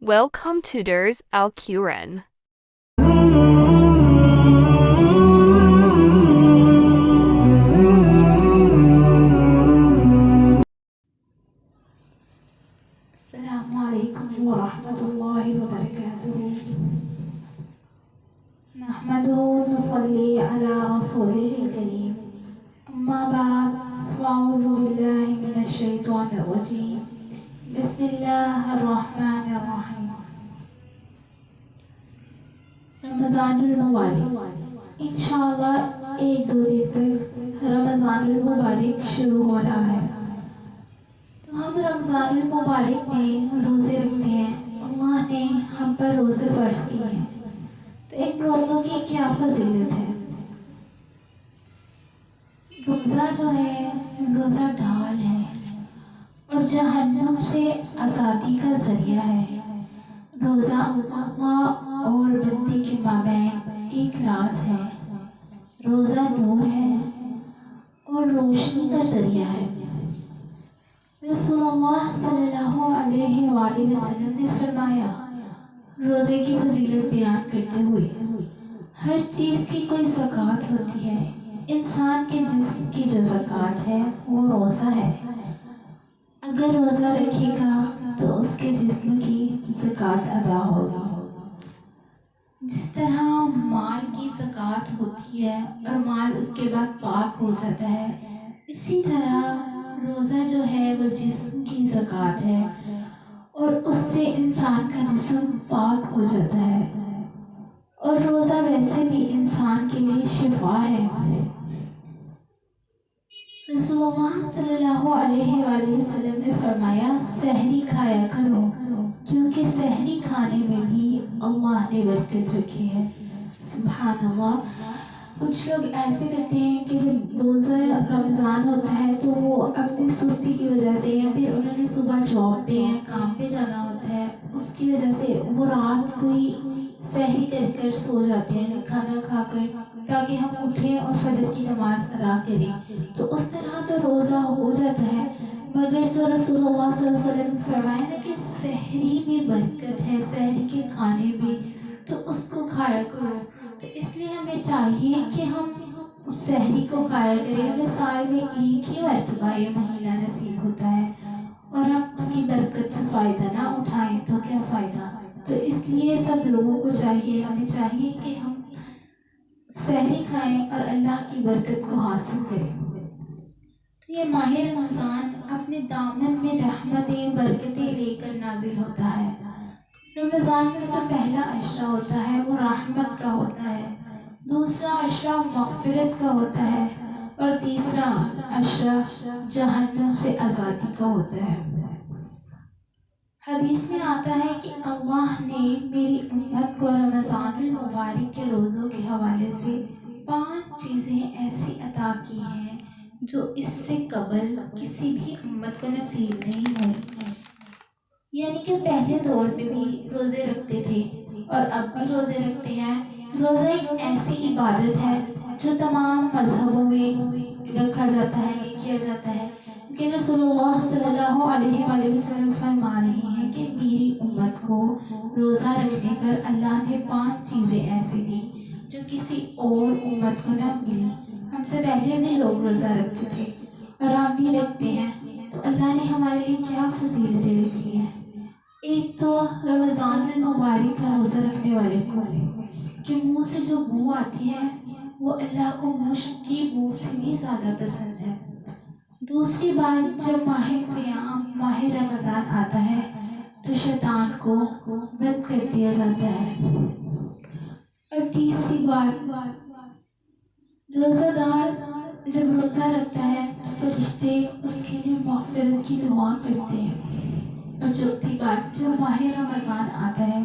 Welcome to Ders Al Quran. السلام علیکم ورحمۃ اللہ وبرکاتہ نحمده ونصلي على رسوله الكريم اما بعد فاعوذ باللہ من الشیطان الرجیم بسم اللہ الرحمن الرحیم رمضان المبارک انشاءاللہ ایک دو دن تک رمضان المبارک شروع ہو رہا ہے۔ تو ہم رمضان المبارک میں روزے رکھتے ہیں، اللہ نے ہم پر روزے فرض کیے ہیں، تو ان روزوں کی کیا فضیلت ہے؟ روزہ جو ہے روزہ ڈھال ہے اور جہنم سے آزادی کا ذریعہ ہے۔ روزہ اللہ اور بندے کے مابین ایک راز ہے۔ روزہ نور ہے اور روشنی کا ذریعہ ہے۔ رسول اللہ صلی اللہ علیہ وآلہ وسلم نے فرمایا، روزے کی فضیلت بیان کرتے ہوئے، ہر چیز کی کوئی زکوٰۃ ہوتی ہے، انسان کے جسم کی جو زکوٰۃ ہے وہ روزہ ہے۔ اگر روزہ رکھے گا تو اس کے جسم کی زکوٰۃ ادا ہوگی۔ جس طرح مال کی زکوٰۃ ہوتی ہے اور مال اس کے بعد پاک ہو جاتا ہے، اسی طرح روزہ جو ہے وہ جسم کی زکوٰۃ ہے اور اس سے انسان کا جسم پاک ہو جاتا ہے، اور روزہ ویسے بھی انسان کے لیے شفا ہے۔ رسول اللہ صلی اللہ علیہ وآلہ وسلم نے فرمایا، سحری کھایا کرو کیونکہ سحری کھانے میں بھی اللہ نے برکت رکھی ہے۔ سبحان اللہ۔ کچھ لوگ ایسے کرتے ہیں کہ جب روزہ رمضان ہوتا ہے تو وہ اپنی سستی کی وجہ سے یا پھر انہوں نے صبح جاب پہ یا کام پہ جانا ہوتا ہے، اس کی وجہ سے وہ رات کو ہی سحری کر کر سو جاتے ہیں، کھانا کھا کر، تاکہ ہم اٹھیں اور فجر کی نماز ادا کریں۔ تو اس طرح تو روزہ ہو جاتا ہے، مگر جو رسول اللہ صلی اللہ علیہ وسلم نے فرمایا نا کہ سحری میں برکت ہے، سحری کے کھانے میں، تو اس کو کھایا کرو۔ تو اس لیے ہمیں چاہیے کہ ہم سحری کو کھایا کریں۔ ہمیں سال میں ایک ہی مرتبہ یہ مہینہ نصیب ہوتا ہے اور ہم اس کی برکت سے فائدہ نہ اٹھائیں تو کیا فائدہ؟ تو اس لیے سب لوگوں کو چاہیے، ہمیں چاہیے کہ ہم سحری کھائیں اور اللہ کی برکت کو حاصل کریں۔ تو یہ ماہ رمضان اپنے دامن میں رحمتیں برکتیں لے کر نازل ہوتا ہے۔ رمضان کا جو پہلا عشرہ ہوتا ہے وہ رحمت کا ہوتا ہے، دوسرا عشرہ مغفرت کا ہوتا ہے اور تیسرا عشرہ جہنم سے آزادی کا ہوتا ہے۔ حدیث میں آتا ہے کہ اللہ نے میری امت کو رمضان المبارک کے روزوں کے حوالے سے 5 چیزیں ایسی عطا کی ہیں جو اس سے قبل کسی بھی امت کو نصیب نہیں ہوئی۔ یعنی کہ پہلے دور میں بھی روزے رکھتے تھے اور اب بھی روزے رکھتے ہیں۔ روزہ ایک ایسی عبادت ہے جو تمام مذہبوں میں رکھا جاتا ہے، یہ کیا جاتا ہے کہ رسول اللہ صلی اللہ علیہ وآلہ وسلم فرما رہے ہیں کہ میری امت کو روزہ رکھنے پر اللہ نے 5 چیزیں ایسی دی جو کسی اور امت کو نہ ملی۔ ہم سے پہلے بھی لوگ روزہ رکھتے تھے اور ہم بھی رکھتے ہیں، تو اللہ نے ہمارے لیے کیا فضیلتیں رکھی ہیں۔ ایک تو رمضان المبارک کا روزہ رکھنے والے کو کہ منہ سے جو بو آتی ہے وہ اللہ کو مشک کی بو سے بھی زیادہ پسند ہے۔ دوسری بات، جب ماہ صیام ماہ رمضان آتا ہے تو شیطان کو بند کر دیا جاتا ہے۔ اور تیسری بات، روزہ دار جب روزہ رکھتا ہے تو فرشتے اس کے لیے مغفرت کی دعا کرتے ہیں۔ اور چوتھی بات، جب ماہ رمضان آتا ہے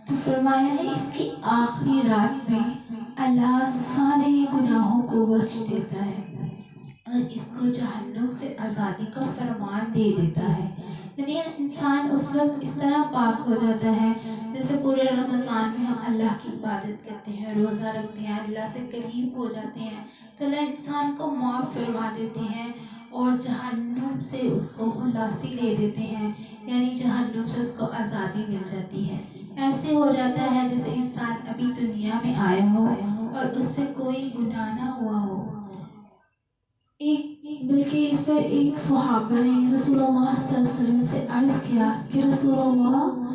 تو فرمایا ہے اس کی آخری رات میں اللہ سارے گناہوں کو بخش دیتا ہے اور اس کو جہنم سے آزادی کا فرمان دے دیتا ہے۔ یعنی انسان اس وقت اس طرح پاک ہو جاتا ہے جیسے پورے رمضان میں ہم اللہ کی عبادت کرتے ہیں، روزہ رکھتے ہیں، اللہ سے قریب ہو جاتے ہیں، تو اللہ انسان کو معاف فرما دیتے ہیں اور جہنم سے اس کو خلاصی دے دیتے ہیں۔ یعنی جہنم سے اس کو آزادی مل جاتی ہے۔ ایسے ہو جاتا ہے جیسے انسان ابھی دنیا میں آیا ہو اور اس سے کوئی گناہ نہ ہوا ہو۔ بلکہ اس پر ایک صحابہ نے رسول اللہ صلی اللہ علیہ وسلم سے عرض کیا کہ رسول اللہ،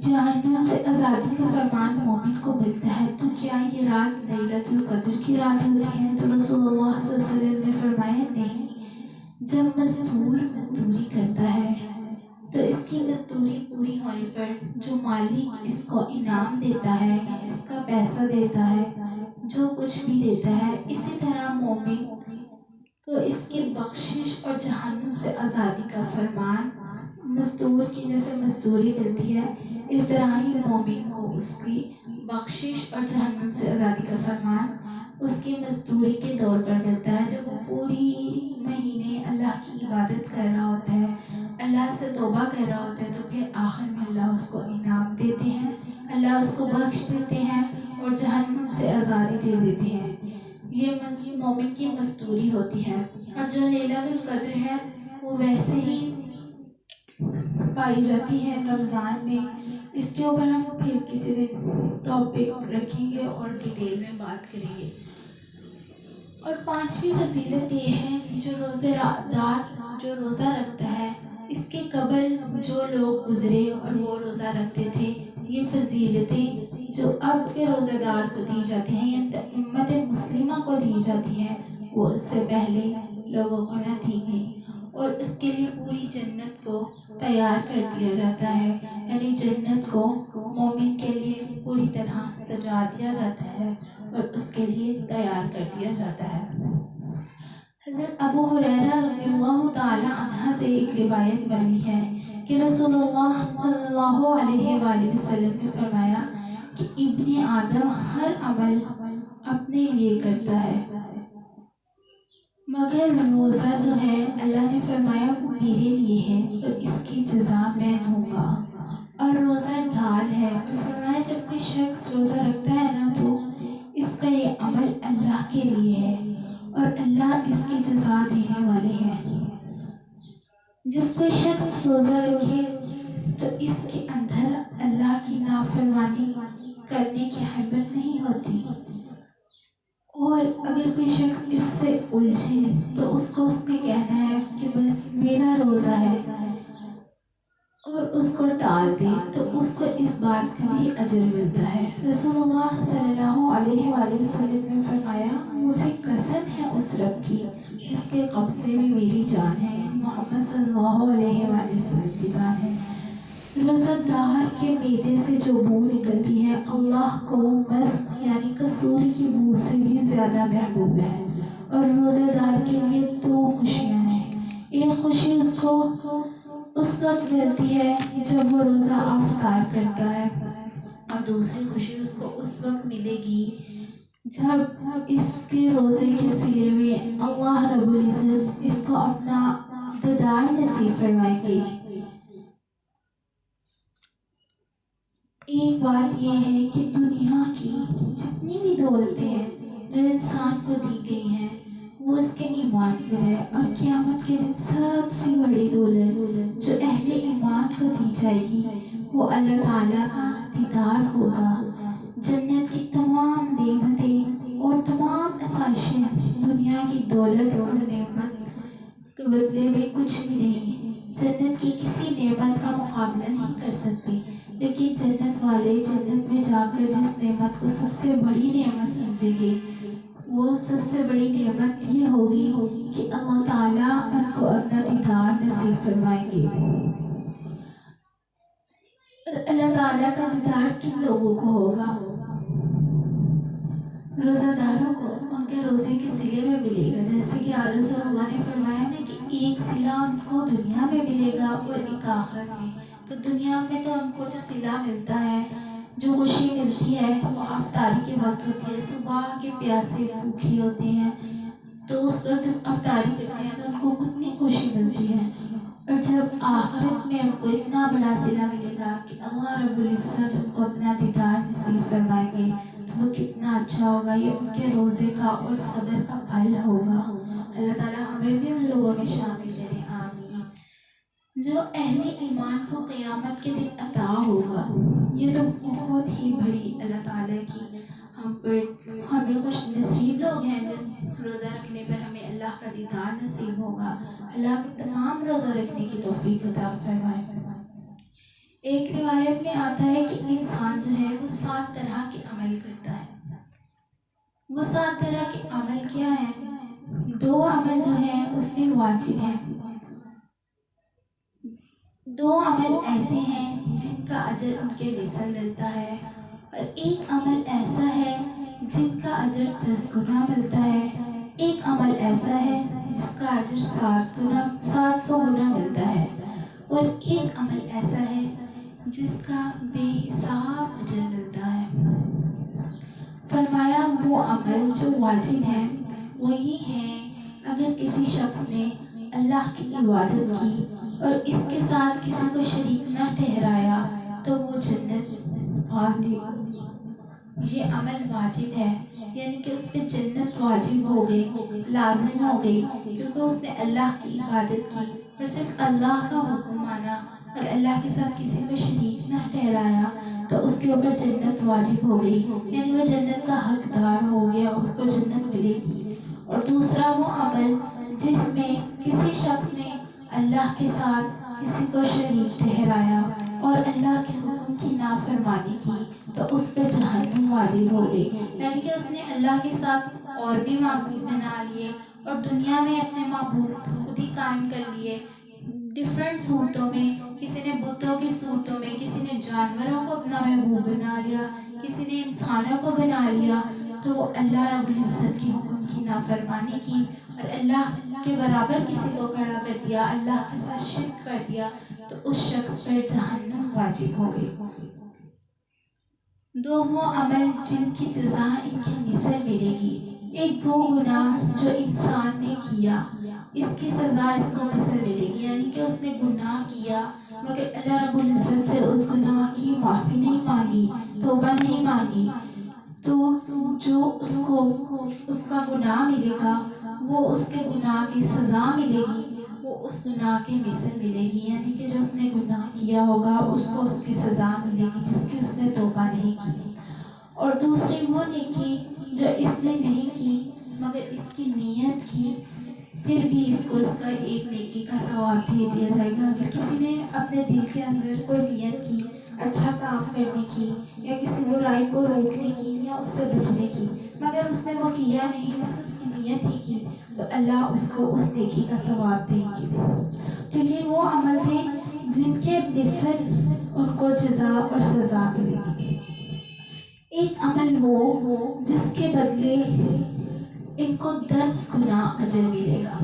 جہنم سے آزادی کا فرمان مومن کو ملتا ہے، تو کیا یہ رات لیلۃ القدر کی رات ہوتی ہے؟ تو رسول اللہ صلی اللہ علیہ وسلم نے فرمایا نہیں، جب مزدور مزدوری کرتا ہے تو اس کی مزدوری پوری ہونے پر جو مالک اس کو انعام دیتا ہے، اس کا پیسہ دیتا ہے، جو کچھ بھی دیتا ہے، اسی طرح مومن کو اس کی بخشش اور جہنم سے آزادی کا فرمان، مزدور کی جیسے مزدوری ملتی ہے، اس طرح ہی مومن کو اس کی بخشش اور جہنم سے آزادی کا فرمان اس کی مزدوری کے طور پر ملتا ہے۔ جب وہ پوری مہینے اللہ کی عبادت کر رہا ہوتا ہے، اللہ سے توبہ کر رہا ہوتا ہے، تو پھر آخر میں اللہ اس کو انعام دیتے ہیں، اللہ اس کو بخش دیتے ہیں اور جہنم سے آزادی دے دیتے ہیں۔ یہ مومن کی مزدوری ہوتی ہے۔ اور جو لیلۃ القدر ہے وہ ویسے ہی پائی جاتی ہے رمضان میں۔ اس کے اوپر ہم پھر کسی دن ٹاپک رکھیں گے اور ڈیٹیل میں بات کریں گے۔ اور پانچویں فضیلت یہ ہے کہ جو روزے دار جو روزہ رکھتا ہے، اس کے قبل جو لوگ گزرے اور وہ روزہ رکھتے تھے، یہ فضیلتیں جو اب کے روزہ دار کو دی جاتی ہیں، یہ امت مسلمہ کو دی جاتی ہیں، وہ اس سے پہلے لوگوں کو نہ دی گئی۔ اور اس کے لیے پوری جنت کو تیار کر دیا جاتا ہے، یعنی جنت کو مومن کے لیے پوری طرح سجا دیا جاتا ہے اور اس کے لیے تیار کر دیا جاتا ہے۔ حضرت ابو ہریرہ رضی اللہ تعالی عنہ سے ایک روایت مروی ہے کہ رسول اللہ صلی اللہ علیہ وآلہ وسلم نے فرمایا کہ ابن آدم ہر عمل اپنے لیے کرتا ہے مگر روزہ جو ہے اللہ نے فرمایا وہ میرے لیے ہے اور اس کی جزا میں دوں گا۔ اور روزہ ڈھال ہے، اور فرمایا جب کوئی شخص روزہ رکھتا ہے نا تو اس کا یہ عمل اللہ کے لیے ہے اور اللہ اس کی جزا دینے والے ہیں۔ جب کوئی شخص روزہ رکھے تو اس کے اندر اللہ کی نافرمانی کرنے کی ہمت نہیں ہوتی، اور اگر کوئی شخص اس سے الجھے تو اس کو اس نے کہنا ہے کہ بس میرا روزہ ہے اور اس کو ٹال دے تو اس کو اس بات کا بھی اجر ملتا ہے۔ رسول اللہ صلی اللہ علیہ وآلہ وسلم نے فرمایا مجھے قسم ہے اس رب کی جس کے قبضے میں میری جان ہے، محمد صلی اللہ علیہ وآلہ وسلم کی جان ہے، روزہ دار کے معدے سے جو بو نکلتی ہے اللہ کو مسک یعنی کسور کی بو سے بھی زیادہ محبوب ہے۔ اور روزہ دار کے لیے دو خوشیاں ہیں، ایک خوشی اس کو اس وقت ملتی ہے جب وہ روزہ افطار کرتا ہے، اور دوسری خوشی اس کو اس وقت ملے گی جب اس کے روزے کے صلے میں اللہ رب العزت اس کو اپنا دیدار نصیب فرمائیں گے۔ ایک بات یہ ہے کہ دنیا کی جتنی بھی دولتیں ہیں جو انسان کو دی گئی ہیں وہ اس کے ایمان پر ہے، اور قیامت کے دن سب سے بڑی دولت جو اہل ایمان کو دی جائے گی وہ اللہ تعالیٰ کا دیدار ہوگا۔ جنت کی تمام نعمتیں اور تمام آسائشیں دنیا کی دولت اور نعمت کے بدلے میں کچھ بھی نہیں، جنت کی کسی نعمت کا مقابلہ نہیں کر سکتی۔ لیکن جنت والے جنت میں جا کر جس نعمت کو سب سے بڑی نعمت سمجھیں گے وہ سب سے بڑی نعمت یہ ہوگی کہ اللہ تعالیٰ ان کو اپنا دیدار نصیب فرمائیں گے۔ اور اللہ تعالیٰ کا دیدار کن لوگوں کو ہوگا؟ روزہ داروں کو ان کے روزے کے صلے میں ملے گا، جیسے کہ رسول اللہ نے فرمایا نا کہ ایک صلہ ان کو دنیا میں ملے گا اور ایک آخرت میں۔ تو دنیا میں تو ان کو جو صلہ ملتا ہے، جو خوشی ملتی ہے وہ افطاری کے وقت ہوتی ہے، صبح کے پیاسے بھوکے ہوتے ہیں تو اس وقت افطاری کرتے ہیں تو ان کو کتنی خوشی ملتی ہے، اور جب آخرت میں ان کو اتنا بڑا صلہ ملے گا کہ اللہ رب العزت ان کو اپنا دیدار نصیب فرمائیں گے تو وہ کتنا اچھا ہوگا، یہ ان کے روزے کا اور صبر کا پھل ہوگا۔ اللہ تعالیٰ ہمیں بھی ان لوگوں میں شامل کرے، آمین۔ جو اہل ایمان کو قیامت کے دن عطا ہوگا، یہ تو بہت ہی بڑی اللہ تعالیٰ کی ہمیں خوش نصیب لوگ ہیں جن روزہ رکھنے پر ہمیں اللہ کا دیدار نصیب ہوگا۔ اللہ پر تمام روزہ رکھنے کی توفیق عطا فرمائے۔ ایک روایت میں آتا ہے کہ انسان جو ہے وہ 7 طرح کے عمل کرتا ہے۔ وہ 7 طرح کے عمل کیا ہیں؟ 2 عمل جو ہیں اس میں واجب ہیں، 2 عمل ایسے ہیں جن کا اجر ان کے مثل ملتا ہے، اور ایک عمل ایسا ہے جن کا اجر 10 گنا ملتا ہے، ایک عمل ایسا ہے جس کا اجر 700 گنا ملتا ہے، اور ایک عمل ایسا ہے جس کا بے حساب اجر ملتا ہے۔ فرمایا وہ عمل جو واجب ہیں وہ یہ ہیں، اگر کسی شخص نے اللہ کی عبادت کی اور اس کے ساتھ کسی کو شریک نہ ٹھہرایا تو وہ جنت پا لے۔ یہ عمل واجب ہے، یعنی کہ اس پہ جنت واجب ہو گئی، لازم ہو گئی، کیونکہ اس نے اللہ کی عبادت کی اور صرف اللہ کا حکم مانا اور اللہ کے ساتھ کسی کو شریک نہ ٹھہرایا تو اس کے اوپر جنت واجب ہو گئی، یعنی وہ جنت کا حقدار ہو گیا، اس کو جنت ملے گی۔ اور دوسرا وہ عمل جس میں کسی شخص نے اللہ کے ساتھ کسی کو شریک ٹھہرایا اور اللہ کے حکم کی نافرمانی کی تو اس پر جہنم واجب ہو گئی، یعنی کہ اس نے اللہ کے ساتھ اور بھی معبود بنا لیے اور دنیا میں اپنے معبود خود ہی قائم کر لیے ڈفرینٹ صورتوں میں، کسی نے بتوں کی صورتوں میں، کسی نے جانوروں کو اپنا محبوب بنا لیا، کسی نے انسانوں کو بنا لیا، تو اللہ رب العزت کے حکم کی نافرمانی کی اور اللہ کے برابر کسی کو کھڑا کر دیا، اللہ کے ساتھ شرک کر دیا، تو اس شخص پر جہنم واجب ہو گئی۔ 2 وہ عمل جن کی جزا ان کے مثل ملے گی، ایک وہ گناہ جو انسان نے کیا اس کی سزا اس کو مثل ملے گی، یعنی کہ اس نے گناہ کیا مگر اللہ رب العزت سے اس گناہ کی معافی نہیں مانگی، توبہ نہیں مانگی، تو جو اس کا گناہ ملے گا وہ اس کے گناہ کی سزا ملے گی، وہ اس گناہ کے مثل ملے گی، یعنی کہ جو اس نے گناہ کیا ہوگا اس کو اس کی سزا ملے گی جس کی اس نے توبہ نہیں کی۔ اور دوسری وہ نیکی جو اس نے نہیں کی مگر اس کی نیت کی، پھر بھی اس کو اس کا ایک نیکی کا ثواب دے دیا جائے گا۔ اگر کسی نے اپنے دل کے اندر کوئی نیت کی اچھا کام کرنے کی یا کسی برائی کو روکنے کی یا اس سے بچنے کی مگر اس نے وہ کیا نہیں، بس اس کی نیت ہی کی، تو اللہ اس کو اس نیکی کا ثواب دے گی۔ تو یہ وہ عمل ہیں جن کے مثل ان کو جزا اور سزا ملے گی۔ ایک عمل وہ جس کے بدلے ان کو 10 گنا اجر ملے گا،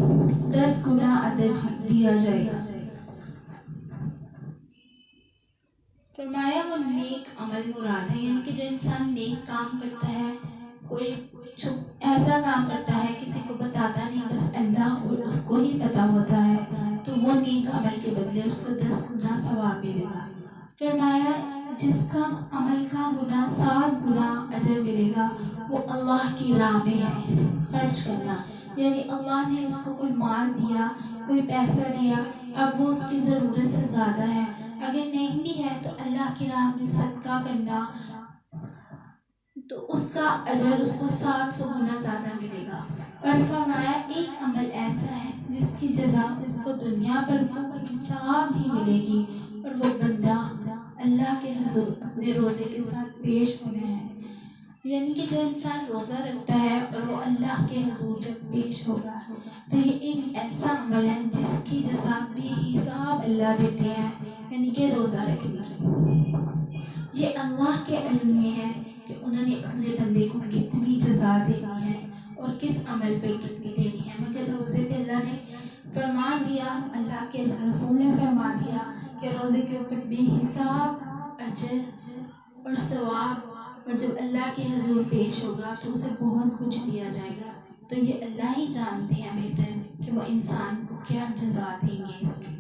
10 گنا اجر دیا جائے گا۔ فرمایا وہ نیک عمل مراد ہے، یعنی کہ جو انسان نیک کام کرتا ہے، کوئی ایسا کام کرتا ہے کسی کو بتاتا نہیں، بس اللہ اور اس کو ہی پتا ہوتا ہے، تو وہ نیک عمل کے بدلے اس کو 10 گنا ثواب ملے گا۔ فرمایا جس کا عمل کا گناہ 7 گنا اجر ملے گا، وہ اللہ کی راہ میں ہے خرچ کرنا، یعنی اللہ نے اس کو کوئی مال دیا، کوئی پیسہ دیا، اب وہ اس کی ضرورت سے زیادہ ہے، اگر نہیں بھی ہے تو اللہ کی راہ میں صدقہ کرنا، تو اس کا اجر اس کو 700 گنا زیادہ ملے گا۔ اور فرمایا ایک عمل ایسا ہے جس کی جزا اس کو دنیا پر حساب ہی ملے گی، اور وہ بندہ اللہ کے حضور اپنے روزے کے ساتھ پیش ہونا ہے، یعنی کہ جو انسان روزہ رکھتا ہے اور وہ اللہ کے حضور جب پیش ہوگا تو یہ ایک ایسا عمل ہے جس کی جزا بے حساب اللہ دیتے ہیں، یعنی کہ روزہ رکھنے کی۔ یہ اللہ کے علم میں ہے کہ انہوں نے اپنے بندے کو کتنی جزا دینی ہے اور کس عمل پہ کتنی دینی ہے، مگر روزے پہ اللہ نے فرما دیا، اللہ کے رسول نے فرما دیا کہ روزے کے اوپر بے حساب اجر اور ثواب، اور جب اللہ کے حضور پیش ہوگا تو اسے بہت کچھ دیا جائے گا، تو یہ اللہ ہی جانتے ہیں بہتر کہ وہ انسان کو کیا جزا دیں گے اس کی۔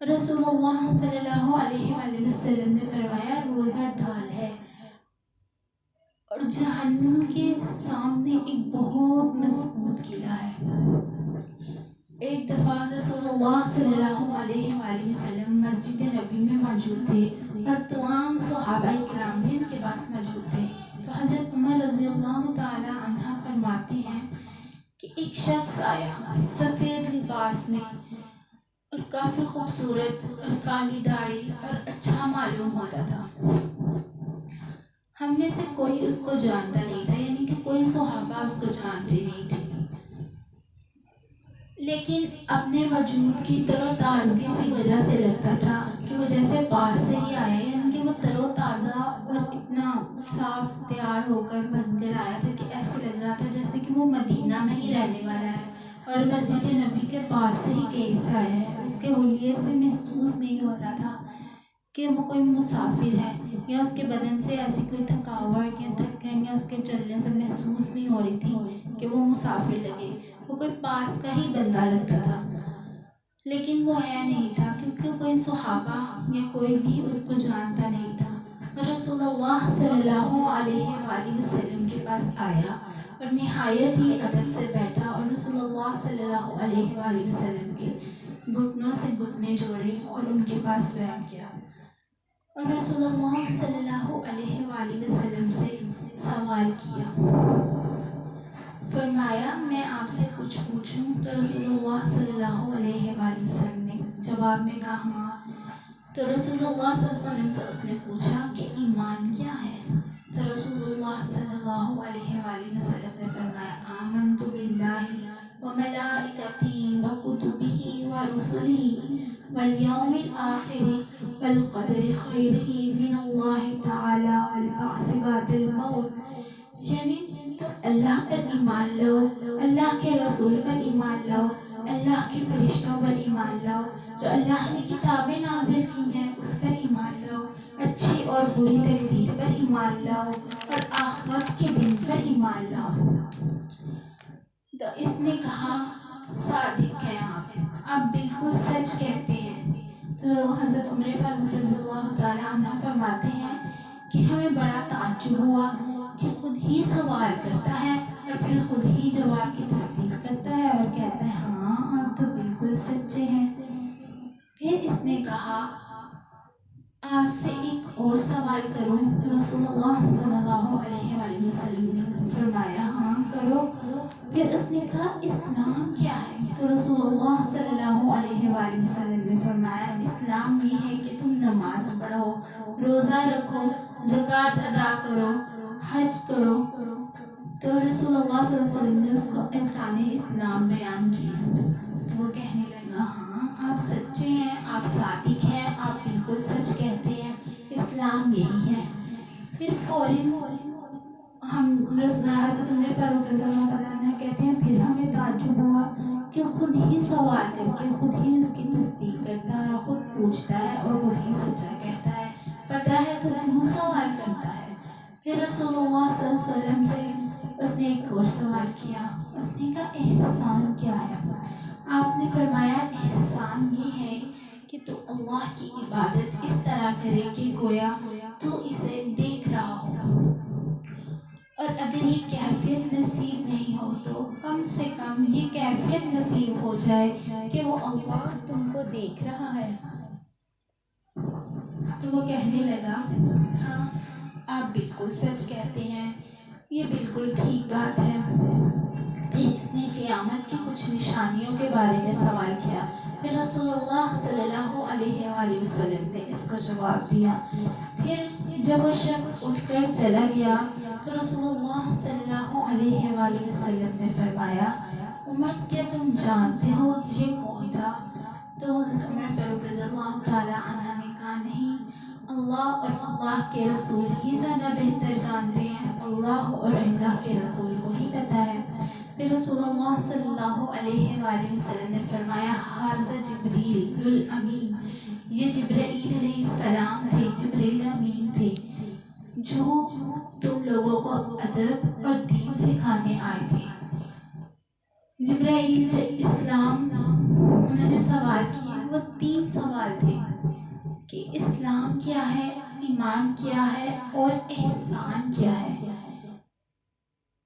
رسول اللہ صلی اللہ علیہ وآلہ وسلم نے فرمایا روزہ ڈھال ہے اور جہنم کے سامنے ایک بہت مضبوط قلعہ ہے۔ ایک دفعہ رسول اللہ صلی اللہ علیہ وآلہ وسلم مسجد نبی میں موجود تھے اور تمام صحابہ کرام بھی ان کے پاس موجود تھے. تو حضرت عمر رضی اللہ تعالی عنہ فرماتے ہیں کہ ایک شخص آیا سفید لباس میں اور کافی خوبصورت اور کالی داڑھی اور اچھا معلوم ہوتا تھا. ہم میں سے کوئی اس کو جانتا نہیں تھا، یعنی کہ کوئی صحابہ اس کو جانتے نہیں تھے، لیکن اپنے وجود کی تر و تازگی سی وجہ سے لگتا تھا کہ وہ جیسے پاس سے ہی آیا، یعنی کہ وہ تر و تازہ اور اتنا صاف تیار ہو کر بن کر آیا تھا کہ ایسے لگ رہا تھا جیسے کہ وہ مدینہ میں ہی رہنے والا ہے اور مسجد نبی کے پاس سے ہی کہیں سے آیا ہے. اس کے حلیے سے محسوس نہیں ہو رہا تھا کہ وہ کوئی مسافر ہے، یا اس کے بدن سے ایسی کوئی تھکاوٹ یا تھکن یا اس کے چلنے سے محسوس نہیں ہو رہی تھی کہ وہ مسافر لگے. وہ کوئی پاس کا ہی بندہ لگتا تھا، لیکن وہ ہے نہیں تھا کیونکہ کوئی صحابہ یا کوئی بھی اس کو جانتا نہیں تھا. اور رسول اللہ صلی اللہ علیہ وآلہ وسلم کے پاس آیا اور نہایت ہی ادب سے بیٹھا اور رسول اللہ صلی اللہ علیہ وآلہ وسلم کے گھٹنوں سے گھٹنے جوڑے اور ان کے پاس بیٹھ گیا اور رسول اللہ صلی اللہ علیہ وآلہ وسلم سے سوال کیا. فرمایا میں آپ سے کچھ پوچھوں؟ تو رسول اللہ صلی اللہ علیہ وآلہ وسلم نے جواب میں کہا ہاں. تو رسول اللہ صلی اللہ علیہ وسلم سے اس نے پوچھا کہ ایمان کیا ہے؟ تو رسول اللہ صلی اللہ علیہ وآلہ وسلم نے فرمایا آمنت باللہ وملائکتہ وکتبہ ورسلہ والیوم الآخر والقدر خیرہ من اللہ تعالی والبعث بعد الموت. یعنی تو اللہ پر ایمان لاؤ، اللہ کے رسول پر ایمان لاؤ، اللہ کے فرشتوں پر ایمان لاؤ، جو اللہ نے کتابیں نازل کی ہیں اس پر ایمان لاؤ، اچھی اور بری تقدیر پر ایمان لاؤ اور آخرت کے دن پر ایمان لاؤ. تو اس نے کہا صادق ہیں آپ بالکل سچ کہتے ہیں. تو حضرت عمر فاروق رضی اللہ تعالیٰ عنہ فرماتے ہیں کہ ہمیں بڑا تعجب ہوا کہ خود ہی سوال کرتا ہے اور پھر خود ہی جواب کی تصدیق کرتا ہے اور کہتا ہے ہاں آپ تو بالکل سچے ہیں. پھر اس نے کہا آپ سے ایک اور سوال کروں؟ رسول اللہ صلی اللہ علیہ وآلہ وسلم نے فرمایا ہاں کرو. پھر اس نے کہا اسلام کیا ہے؟ تو رسول اللہ صلی اللہ علیہ وآلہ وسلم نے فرمایا اسلام یہ ہے کہ تم نماز پڑھو، روزہ رکھو، زکوٰۃ ادا کرو، حج کرو. تو رسول اللہ صلی اللہ علیہ وسلم نے اس کو ارکان اسلام بیان کیا. تو وہ کہنے لگا ہاں آپ سچے ہیں، آپ صادق ہیں، آپ بالکل سچ کہتے ہیں، اسلام یہی ہے. پھر فوراً ہم حضرت عمر فاروق رضی اللہ عنہ کہتے ہیں پھر ہمیں تعجب ہوا کہ خود ہی سوال کر کے خود ہی اس کی تصدیق کرتا ہے، خود پوچھتا ہے اور خود ہی سچا کہتا ہے، پتہ ہے تو کیوں سوال کرتا ہے. پھر رسول اللہ صلی اللہ علیہ وسلم سے اس نے ایک اور سوال کیا. اس نے کہا احسان کیا ہے؟ آپ نے فرمایا احسان یہ ہے کہ تو اللہ کی عبادت اس طرح کرے کہ گویا تو اسے دیکھ رہا ہو، اور اگر یہ کیفیت نصیب نہیں ہو تو کم سے کم یہ کیفیت نصیب ہو جائے کہ وہ اللہ تم کو دیکھ رہا ہے. تو وہ کہنے لگا ہاں آپ بالکل سچ کہتے ہیں، یہ بالکل ٹھیک بات ہے. پھر اس نے قیامت کی کچھ نشانیوں کے بارے میں سوال کیا. پھر رسول اللہ صلی اللہ علیہ وآلہ وسلم نے اس کو جواب دیا. پھر جب وہ شخص اٹھ کر چلا گیا تو رسول اللہ صلی اللہ علیہ وآلہ وسلم نے فرمایا عمر کیا تم جانتے ہو یہ کون تھا؟ تو حضرت عمر فاروق رضی اللہ تعالیٰ عنہ نے کہا نہیں، اللہ اور اللہ کے رسول ہی زیادہ بہتر جانتے ہیں، اللہ اور اللہ کے رسول کو ہی پتہ ہے. پھر رسول اللہ صلی اللہ علیہ وآلہ وسلم نے فرمایا ھذا جبریل الامین، یہ جبرائیل علیہ السلام تھے، جبریل امین تھے جو تم لوگوں کو ادب اور دین سکھانے آئے تھے. جبرائیل جو اسلام انہوں نے سوال کیے وہ 3 سوال تھے کہ اسلام کیا ہے، ایمان کیا ہے اور احسان کیا ہے.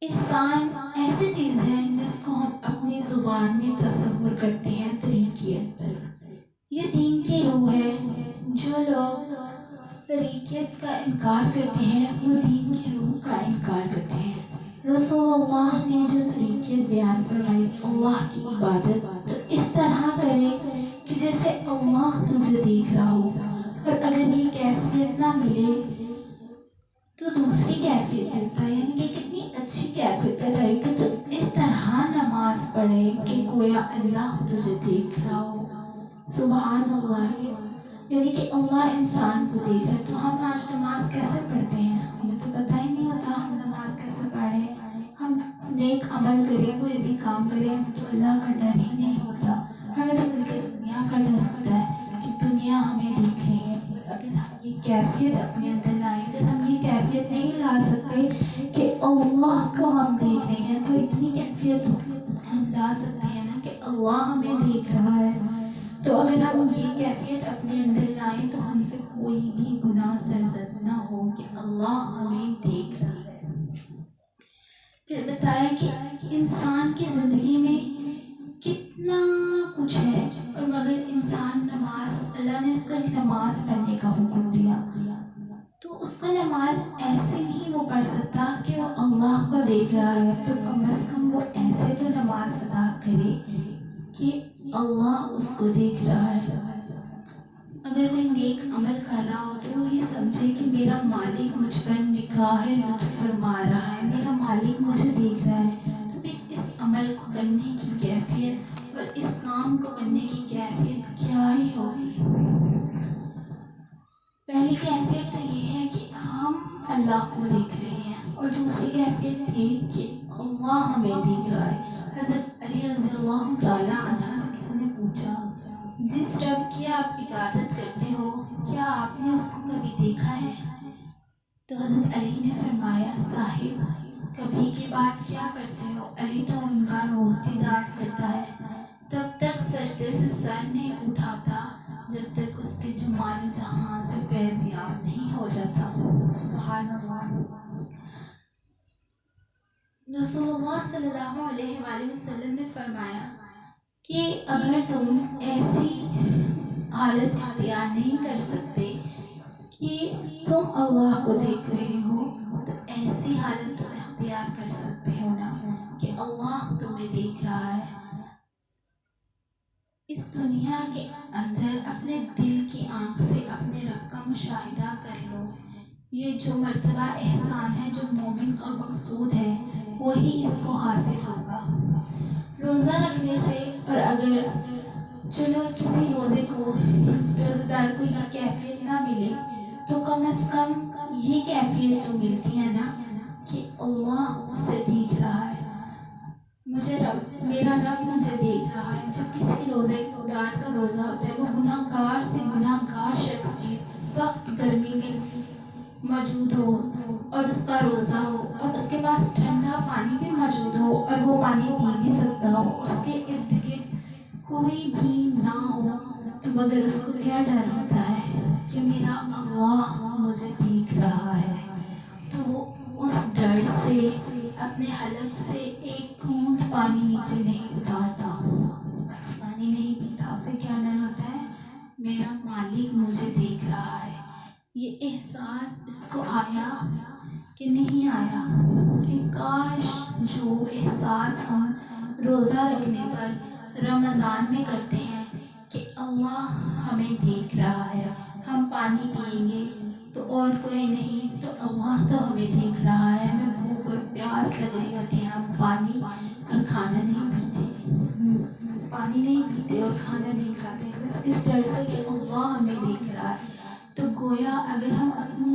احسان ایسی چیز ہے جس کو ہم اپنی زبان میں تصور کرتے ہیں طریقیت پر. یہ دین کی روح ہے. جو لوگ طریقیت کا انکار کرتے ہیں وہ دین کی روح کا انکار کرتے ہیں. رسول اللہ نے جو طریقیت بیان فرمائی اللہ کی عبادت تو اس طرح کرے کہ جیسے اللہ تجھے دیکھ رہا ہو. اور اگر یہ کیفیت نہ ملے تو دوسری کیفیت ملتا ہے، یعنی کہ کتنی اچھی کیفیت ہے کہ تو اس طرح نماز پڑھے کہ گویا اللہ تجھے دیکھ رہا ہو. سبحان اللہ. یعنی کہ اللہ انسان کو دیکھ رہا ہے. تو ہم آج نماز کیسے پڑھتے ہیں؟ ہمیں تو پتہ ہی نہیں ہوتا ہم نماز کیسے پڑھیں. ہم نیک عمل کریں، کوئی بھی کام کریں، ہمیں تو اللہ کا ڈر ہی نہیں ہوتا. ہمیں تو بلکہ دنیا کا ڈر ہوتا ہے کہ دنیا ہمیں دیکھ رہی ہے. اگر ہم یہ کیفیت اپنے اندر لائیں، اگر ہم یہ کیفیت نہیں لا سکتے کہ اللہ کو ہم دیکھ رہے ہیں، تو اتنی کیفیت ہم لا سکتے ہیں نا کہ اللہ ہمیں دیکھ رہا ہے. تو اگر ہم یہ کیفیت اپنے اندر لائیں تو ہم سے کوئی بھی گناہ سرزد نہ ہو کہ اللہ ہمیں دیکھ رہا ہے. پھر بتایا کہ انسان کی زندگی میں کتنا کچھ ہے اور مگر انسان نماز، اللہ نے اس کو نماز پڑھنے کا حکم دیا تو اس کا نماز ایسے نہیں وہ پڑھ سکتا کہ وہ اللہ کو دیکھ رہا ہے. تو کم از کم وہ ایسے تو نماز ادا کرے کہ اللہ اس کو دیکھ رہا ہے. اگر کوئی نیک عمل کر رہا ہو تو وہ یہ سمجھے کہ میرا مالک مجھ پر نگاہ لطف فرما رہا ہے، میرا مالک مجھے دیکھ رہا ہے. تو پھر اس عمل کو کرنے کی کیفیت اور اس کام کو کرنے کی کیفیت کیا ہی ہوگی. پہلی کیفیت تو یہ ہے کہ ہم اللہ کو دیکھ رہے ہیں اور دوسری کیفیت یہ کہ اللہ ہمیں دیکھ رہا ہے. حضرت علی رضی اللہ تعالیٰ عنہ سے کسی نے پوچھا جس رب کی آپ عبادت کرتے ہو کیا آپ نے اس کو کبھی دیکھا ہے؟ تو حضرت علی نے فرمایا صاحب کبھی کی بات کیا کرتے ہو، علی تو ان کا روز دیدار کرتا ہے، تب تک سجدے سے سر نہیں اٹھاتا جب تک اس کے جمال جہاں سے فیض یاب نہیں ہو جاتا. سبحان اللہ. رسول اللہ صلی اللہ علیہ وآلہ وسلم نے فرمایا کہ اگر تم ایسی حالت اختیار نہیں کر سکتے کہ تم اللہ کو دیکھ رہے ہو تو ایسی حالت تم اختیار کر سکتے ہو نا کہ اللہ تمہیں دیکھ رہا ہے. اس دنیا کے اندر اپنے دل کی آنکھ سے اپنے رب کا مشاہدہ کر لو. یہ جو مرتبہ احسان ہے جو مومن کا مقصود ہے وہی اس کو حاصل ہوگا. روزہ رکھنے سے اور اگر چلو کسی روزے کو روزہ دار کو یہ کیفیت نہ ملے تو کم از کم یہ کیفیت تو ملتی ہے نا کہ اللہ اسے دیکھ رہا ہے، مجھے رب میرا رب مجھے دیکھ رہا ہے. جب کسی روزے دار کا روزہ ہوتا ہے وہ گناہ گار سے گناہ گار شخص بھی سخت گرمی میں موجود ہو اور اس کا روزہ ہو اور اس کے پاس ٹھنڈا پانی بھی موجود ہو اور وہ پانی پی بھی سکتا ہو، اس کے ارد گرد کوئی بھی نہ ہو تو مگر اس کو کیا ڈر ہوتا ہے کہ میرا اللہ مجھے دیکھ رہا ہے. تو وہ اس ڈر سے اپنے حلق سے ایک گھونٹ پانی نیچے نہیں اتارتا، پانی نہیں پیتا. اسے کیا ڈر ہوتا ہے میرا مالک مجھے دیکھ رہا ہے. یہ احساس اس کو آیا کہ نہیں آیا کہ کاش جو احساس ہم روزہ رکھنے پر رمضان میں کرتے ہیں کہ اللہ ہمیں دیکھ رہا ہے، ہم پانی پئیں گے تو اور کوئی نہیں تو اللہ تو ہمیں دیکھ رہا ہے، ہمیں بھوک اور پیاس لگ رہی ہوتی ہے، ہم پانی اور کھانا نہیں پیتے، پانی نہیں پیتے اور کھانا نہیں کھاتے بس اس ڈر سے کہ اللہ ہمیں دیکھ رہا ہے. تو گویا اگر ہم اپنی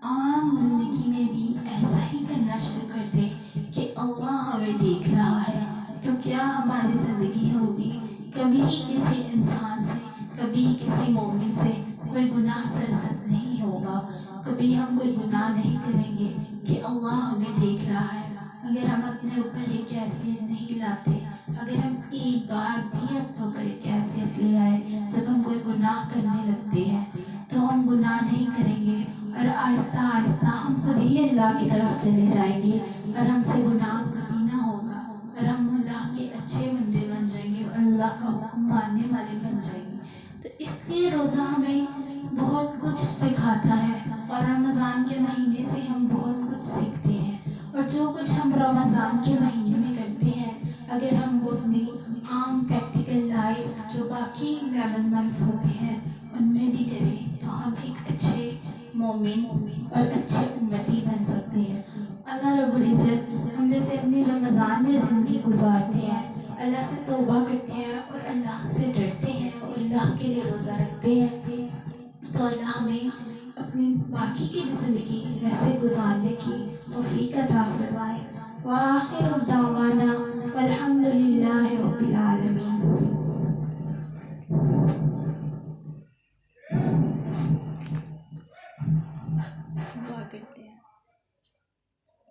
عام زندگی میں بھی ایسا ہی کرنا شروع کر دیں کہ اللہ ہمیں دیکھ رہا ہے تو کیا ہماری زندگی ہوگی کبھی کسی انسان سے کبھی کسی مومن سے کوئی گناہ سرزد نہیں ہوگا، کبھی ہم کوئی گناہ نہیں کریں گے کہ اللہ ہمیں دیکھ رہا ہے. اگر ہم اپنے اوپر یہ کیفیت نہیں لاتے، اگر ہم ایک بار بھی اپنے اوپر یہ کیفیت لے آئے جب ہم کوئی گناہ کرنے لگتے ہیں تو ہم گناہ نہیں کریں گے اور آہستہ آہستہ ہم خود ہی اللہ کی طرف چلے جائیں گے اور ہم سے گناہ کبھی نہ ہوگا اور ہم اللہ کے اچھے بندے بن جائیں گے اور اللہ کا حکم ماننے والے بن جائیں گے. تو اس لیے روزہ ہمیں بہت کچھ سکھاتا ہے اور رمضان کے مہینے سے ہم بہت کچھ سیکھتے ہیں. اور جو کچھ ہم رمضان کے مہینے میں کرتے ہیں اگر ہم وہ اپنی عام پریکٹیکل لائف جو باقی 11 منتھس ہوتے ہیں ان میں بھی کریں تو ہم ایک اچھے مومن اور اچھے امتی بن سکتے ہیں. اللہ رب العزت ہم جیسے اپنی رمضان میں زندگی گزارتے ہیں اللہ سے توبہ کرتے ہیں اور اللہ سے ڈرتے ہیں اور اللہ کے لیے روزہ رکھتے ہیں تو اللہ ہمیں اپنی باقی کی زندگی ویسے گزارنے کی توفیق عطا فرمائے. وآخر دعوانا والحمد للہ رب العالمین. دعا کرتے ہیں.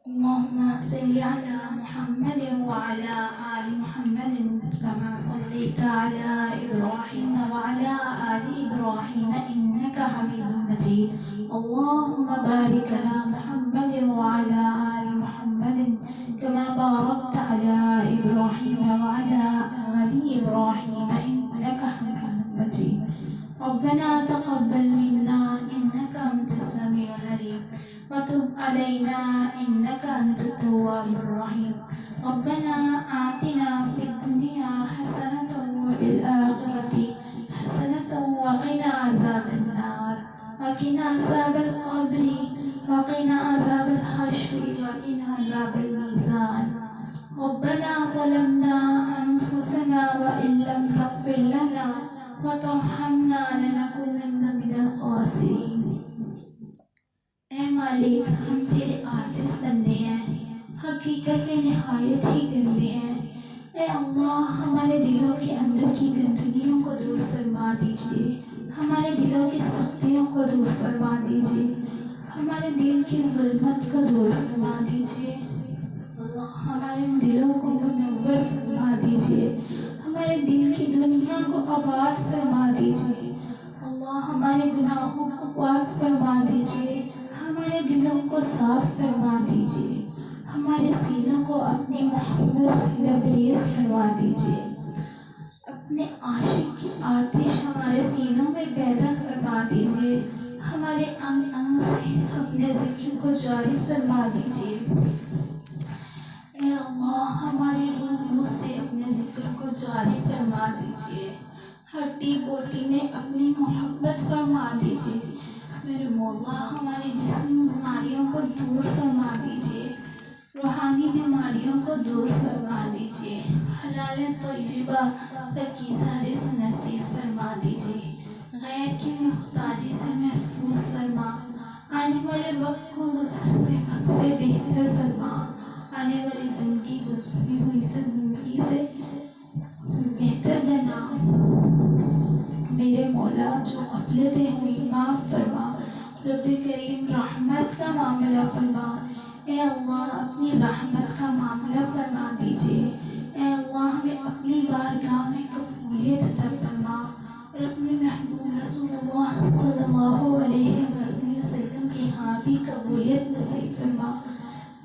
اللهم صل على محمد وعلى آل محمد كما صليت على إبراهيم وعلى آل إبراهيم إنك حميد مجيد. اللهم بارك على محمد وعلى آل محمد كما باركت على إبراهيم وعلى آل إبراهيم إنك حميد مجيد. ربنا تقبل منا إنك أنت السميع العليم وتب علينا إنك أنت التواب الرحيم. ربنا آتنا في الدنيا حسنة وفي الآخرة حسنة وقنا عذاب النار وقنا عذاب القبر وقنا عذاب الحشر وقنا عذاب الميزان. ربنا ظلمنا أنفسنا وإن لم تغفر لنا وترحمنا لنكونن من الخاسرين. اے مالک ہم تیرے عاجز بندے ہیں حقیقت میں نہایت ہی گندے ہیں. اے اللہ ہمارے دلوں کے اندر کی گندگیوں کو دور فرما دیجیے ہمارے دلوں کی سختیوں کو دور فرما دیجیے ہمارے دل کی ظلمت کو دور فرما دیجیے. اللہ ہمارے دلوں کو منور فرما دیجیے ہمارے دل کی دنیا کو آباد فرما دیجیے. اللہ ہمارے گناہوں کو پاک فرما دیجیے ہمارے دلوں کو صاف فرما دیجیے ہمارے سینوں کو اپنی محبت سے لبریز فرما دیجیے. اپنے عاشق کی آتش ہمارے سینوں میں پیدا فرما دیجیے ہمارے انگ انگ سے اپنے ذکر کو جاری فرما دیجیے. اے اللہ ہمارے روح سے اپنے ذکر کو جاری فرما دیجیے ہڈی بوٹی میں اپنی محبت فرما دیجیے. میرے مولا ہماری جسمی بیماریوں کو دور فرما دیجیے روحانی بیماریوں کو دور فرما دیجیے حلال طیبہ پاکیزہ رزق نصیب فرما دیجیے غیر کی محتاجی سے محفوظ فرما آنے والے وقت کو گزرتے وقت سے بہتر فرما آنے والی زندگی گزرتی ہوئی سے زندگی سے بہتر بنا. میرے مولا جو غفلتیں ہوئی معاف فرما. رب کریم رحمت کا معاملہ فرما. اے اللہ اپنی رحمت کا معاملہ فرما دیجیے. اے اللہ ہمیں اپنی بارگاہ میں قبولیت عطا فرما اور اپنے محبوب رسول اللہ صلی اللہ علیہ وسلم کے ہاں بھی قبولیت نصیب فرما.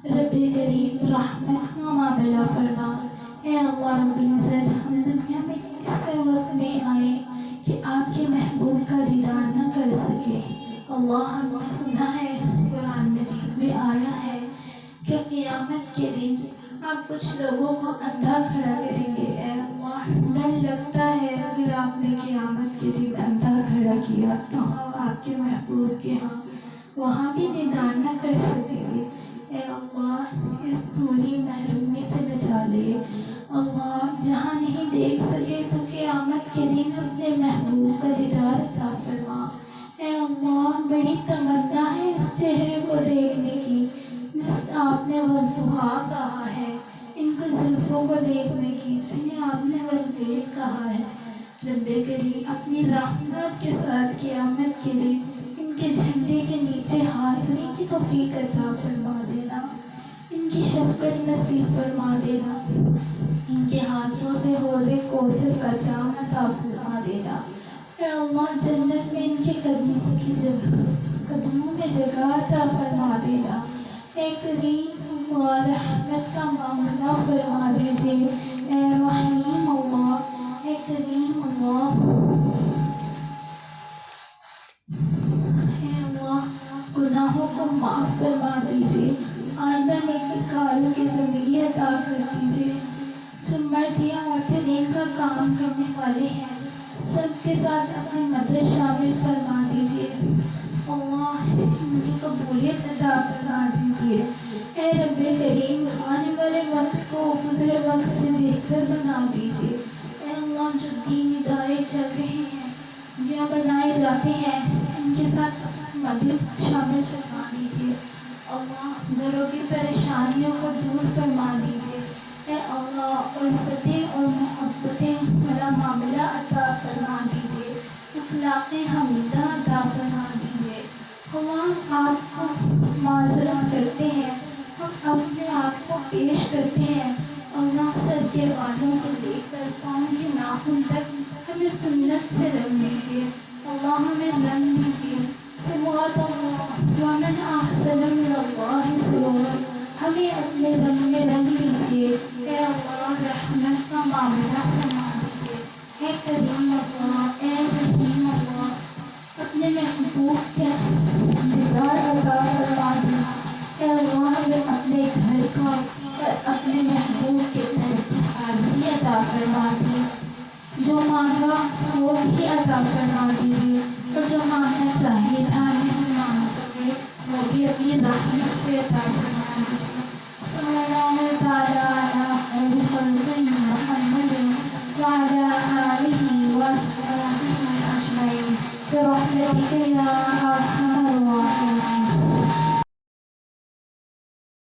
رب کریم رحمت کا معاملہ فرما. اے اللہ رب العزت ہم دنیا میں ایسے وقت میں آئے کہ آپ کے محبوب کا دیدار نہ کر سکے. اللہ ہم نے سنا ہے قرآن مجید میں آیا ہے کہ قیامت کے دن آپ کچھ لوگوں کو اندھا کھڑا کریں گے. اے اللہ ڈر لگتا ہے اگر آپ نے قیامت کے دن اندھا کھڑا کیا تو آپ کے محبوب کے ہاں وہاں بھی دیدار نہ کر سکیں گے. اے اللہ اس پوری محرومی سے بچا لے. اللہ جہاں نہیں دیکھ سکے تو قیامت کے دن اپنے محبوب کا دیدار عطا فرما. اے اللہ بڑی تمنا ہے اس چہرے کو دیکھنے کی جس آپ نے وضحا کہا ہے ان کو زلفوں کو دیکھنے کی جنہیں آپ نے واللیل کہا ہے. رب کریم اپنی رحمت کے ساتھ قیامت کے دن ان کے جھنڈے کے نیچے حاضری کی توفیق عطا فرما دینا ان کی شفقت نصیب فرما دینا ان کے ہاتھوں سے حوض کوثر کا جام عطا فرما دینا. اے اللہ جنت میں ان کے قدموں کی جگہ قدموں میں جگہ عطا فرما دینا۔ اے کریم اللہ رحمت کا معاملہ فرما دیجئے۔ اے رحیم اللہ، اے کریم اللہ، اے اللہ گناہوں کو معاف فرما دیجئے۔ آئندہ نیک کاروں کی زندگی عطا کر دیجئے۔ جو مرد یا عورتیں دین کا کام کرنے والے ہیں سب کے ساتھ اپنی مدد شامل فرما دیجئے۔ اللہ ان کی قبولیت عطا فرما دیجئے۔ اے رب کریم آنے والے وقت کو گزرے وقت سے بہتر بنا دیجئے۔ اے اللہ جو دین ادارے چل رہے ہیں یا بنائے جاتے ہیں ان کے ساتھ اپنی مدد شامل فرما دیجئے۔ اللہ گھروں کی پریشانیوں کو دور فرما دیجئے۔ اے اللہ الفتیں اور محبتیں والا معاملہ عطا فرما دیجئے۔ اخلاق حمیدہ عطا فرما دیجئے۔ اللہ آپ کو معذرت کرتے ہیں، ہم اپنے آپ کو پیش کرتے ہیں۔ اللہ سر کے بالوں سے لے کر پاؤں کے ناخن تک ہمیں سنت سے رنگ دیجئے۔ اللہ ہمیں رنگ دیجئے۔ صبغۃ اللہ ومن احسن من اللہ صبغۃ، ہمیں اپنے رنگ میں رنگ لیجئے۔ اے اللہ رحمت کا معاملہ فرما دیجئے۔ اے کریم اللہ، اے رحیم اللہ، اپنے محبوب کے دیدار عطا فرما دیجئے۔ اے اللہ ہمیں اپنے گھر کا اور اپنے محبوب کے گھر کی حاضری عطا فرما دیجئے۔ جو مانگا وہ بھی عطا فرما دیجئے، اور جو مانگنا چاہیے تھا نہیں مانگ سکے وہ بھی اپنی رحمت سے عطا فرما دیجئے۔ صلی اللہ